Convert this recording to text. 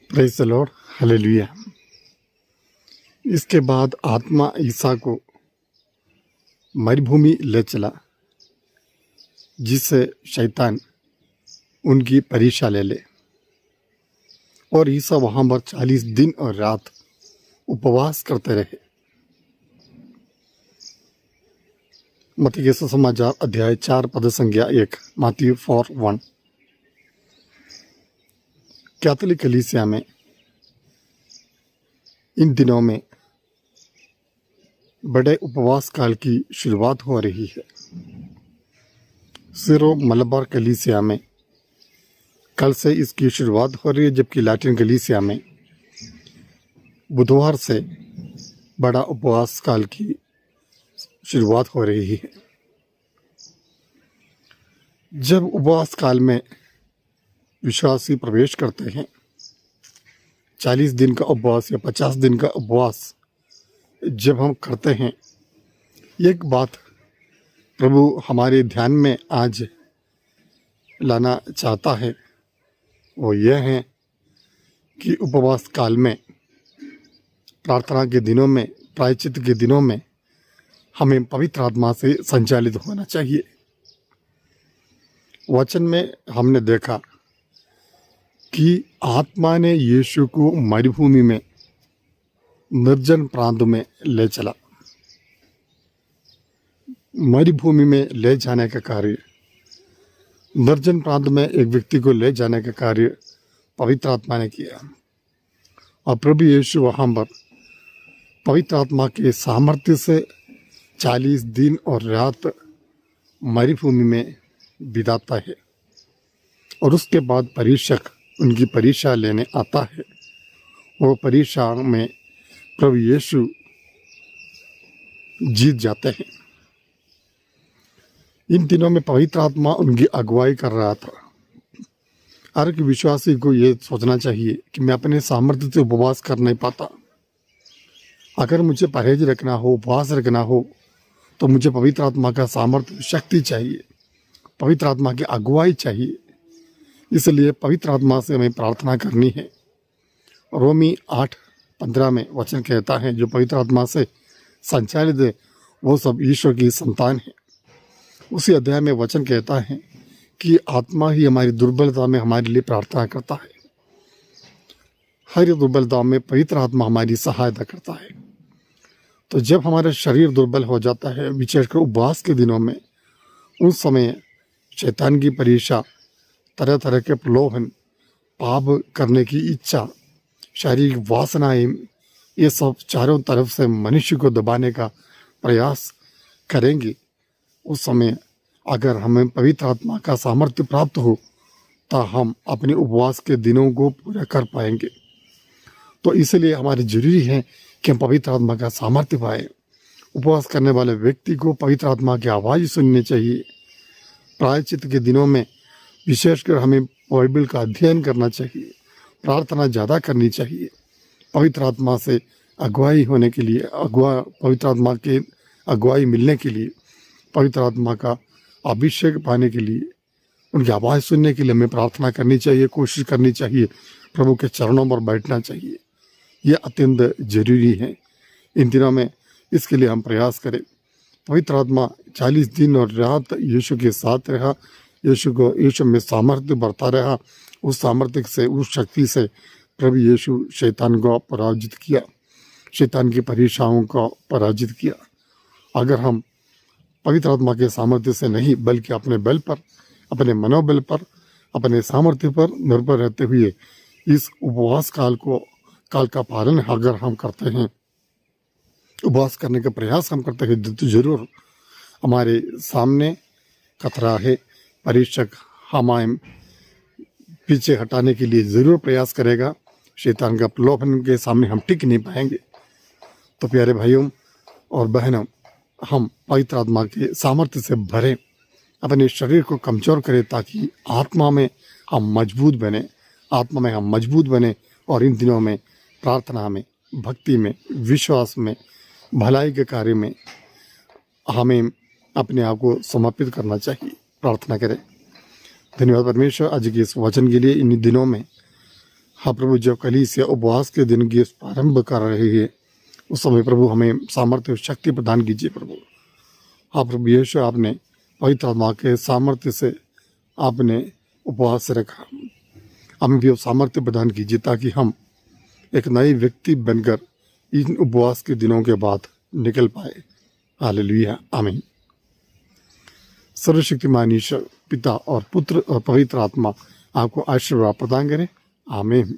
Praise the Lord, hallelujah. इसके बाद आत्मा ईसा को मरुभूमि ले चला, जिससे शैतान उनकी परीक्षा ले ले। और ईसा वहाँ पर 40 दिन और रात उपवास करते रहे। मत्ती के सुसमाचार अध्याय 4 पद संज्ञा 1, मैथ्यू 4:1। कैथोलिक कलीसिया में इन दिनों में बड़े उपवास काल की शुरुआत हो रही है। सिरो मलबार कलीसिया में कल से इसकी शुरुआत हो रही है, जबकि लैटिन कलीसिया में बुधवार से बड़ा उपवास काल की शुरुआत हो रही है। जब उपवास काल में विश्वासी प्रवेश करते हैं, 40 दिन का उपवास या 50 दिन का उपवास जब हम करते हैं, एक बात प्रभु हमारे ध्यान में आज लाना चाहता है, वो यह है कि उपवास काल में, प्रार्थना के दिनों में, प्रायश्चित के दिनों में हमें पवित्र आत्मा से संचालित होना चाहिए। वचन में हमने देखा कि आत्मा ने यीशु को मरुभूमि में, निर्जन प्रांत में ले चला। मरुभूमि में ले जाने का कार्य, निर्जन प्रांत में एक व्यक्ति को ले जाने का कार्य पवित्र आत्मा ने किया। और प्रभु यीशु वहाँ पर पवित्र आत्मा के सामर्थ्य से 40 दिन और रात मरुभूमि में बिताता है। और उसके बाद परीक्षक उनकी परीक्षा लेने आता है। वो परीक्षा में प्रभु यीशु जीत जाते हैं। इन दिनों में पवित्र आत्मा उनकी अगुवाई कर रहा था। हर एक विश्वासी को ये सोचना चाहिए कि मैं अपने सामर्थ्य से उपवास कर नहीं पाता। अगर मुझे परहेज रखना हो, उपवास रखना हो, तो मुझे पवित्र आत्मा का सामर्थ्य, शक्ति चाहिए, पवित्र आत्मा की अगुवाई चाहिए। इसलिए पवित्र आत्मा से हमें प्रार्थना करनी है। रोमी 8:15 में वचन कहता है, जो पवित्र आत्मा से संचालित है वो सब ईश्वर की संतान है। उसी अध्याय में वचन कहता है कि आत्मा ही हमारी दुर्बलता में हमारे लिए प्रार्थना करता है। हर दुर्बलता में पवित्र आत्मा हमारी सहायता करता है। तो जब हमारा शरीर दुर्बल हो जाता है, विशेषकर उपवास के दिनों में, उस समय शैतान की परीक्षा, तरह तरह के प्रलोभन, पाप करने की इच्छा, शारीरिक वासनाएं, ये सब चारों तरफ से मनुष्य को दबाने का प्रयास करेंगे। उस समय अगर हमें पवित्र आत्मा का सामर्थ्य प्राप्त हो तो हम अपने उपवास के दिनों को पूरा कर पाएंगे। तो इसलिए हमारे जरूरी है कि हम पवित्र आत्मा का सामर्थ्य पाएं। उपवास करने वाले व्यक्ति को पवित्र आत्मा की आवाज़ सुननी चाहिए। प्रायश्चित के दिनों में विशेषकर हमें बाइबल का अध्ययन करना चाहिए, प्रार्थना ज़्यादा करनी चाहिए। पवित्र आत्मा से अगुवाई होने के लिए, पवित्र आत्मा के अगुवाई मिलने के लिए, पवित्र आत्मा का अभिषेक पाने के लिए, उनकी आवाज़ सुनने के लिए हमें प्रार्थना करनी चाहिए, कोशिश करनी चाहिए, प्रभु के चरणों पर बैठना चाहिए। ये अत्यंत जरूरी है इन दिनों में। इसके लिए हम प्रयास करें। पवित्र आत्मा 40 दिन और रात यीशु के साथ रहा। यीशु में सामर्थ्य बढ़ता रहा। उस सामर्थ्य से, उस शक्ति से प्रभु यीशु शैतान को पराजित किया, शैतान की परीक्षाओं को पराजित किया। अगर हम पवित्र आत्मा के सामर्थ्य से नहीं, बल्कि अपने बल पर, अपने मनोबल पर, अपने सामर्थ्य पर निर्भर रहते हुए इस उपवास काल का पालन अगर हम करते हैं, उपवास करने का प्रयास हम करते हैं, तो जरूर हमारे सामने खतरा है। परीक्षक हमें पीछे हटाने के लिए ज़रूर प्रयास करेगा। शैतान का प्रलोभन के सामने हम टिक नहीं पाएंगे। तो प्यारे भाइयों और बहनों, हम पवित्र आत्मा के सामर्थ्य से भरें, अपने शरीर को कमज़ोर करें, ताकि आत्मा में हम मजबूत बने और इन दिनों में प्रार्थना में, भक्ति में, विश्वास में, भलाई के कार्य में हमें अपने आप को समर्पित करना चाहिए। प्रार्थना करें। धन्यवाद परमेश्वर आज के इस वचन के लिए। इन दिनों में हाँ प्रभु, जब कलीसिया उपवास के दिन की प्रारंभ कर रही है उस समय प्रभु हमें सामर्थ्य और शक्ति प्रदान कीजिए प्रभु। हाँ प्रभु यीशु, आपने पवित्र आत्मा के सामर्थ्य से आपने उपवास से रखा, हमें भी सामर्थ्य प्रदान कीजिए ताकि हम एक नए व्यक्ति बनकर इन उपवास के दिनों के बाद निकल पाए। हालेलुया, आमीन। सर्वशक्तिमान ईश्वर पिता और पुत्र और पवित्र आत्मा आपको आशीर्वाद प्रदान करें। आमीन।